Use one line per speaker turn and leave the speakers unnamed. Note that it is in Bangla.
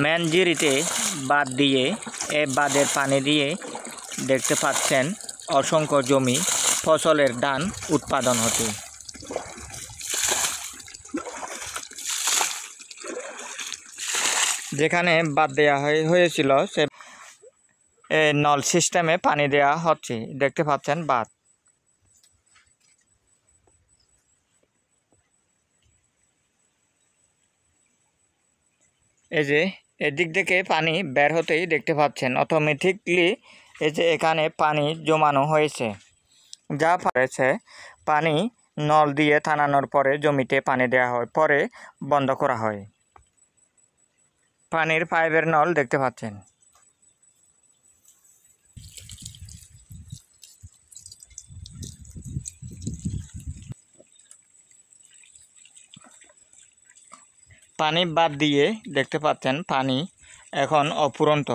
ম্যানজিরিতে বাঁধ দিয়ে বাঁধের পানি দিয়ে দেখতে পাচ্ছেন অসংখ্য জমি ফসলের ধান উৎপাদন হতে। যেখানে বাঁধ দেওয়া হয়েছিল সে নল সিস্টেমে পানি দেওয়া হচ্ছে, দেখতে পাচ্ছেন বাঁধ। এই যে এদিক থেকে পানি বের হতেই দেখতে পাচ্ছেন অটোমেটিকলি এই যে এখানে পানি জমানো হয়েছে, যা পারেছে পানি নল দিয়ে টানানোর পরে জমিতে পানি দেওয়া হয়, পরে বন্ধ করা হয়। পানির পাইপের নল দেখতে পাচ্ছেন। পানি বাদ দিয়ে দেখতে পাচ্ছেন পানি এখন অফুরন্ত।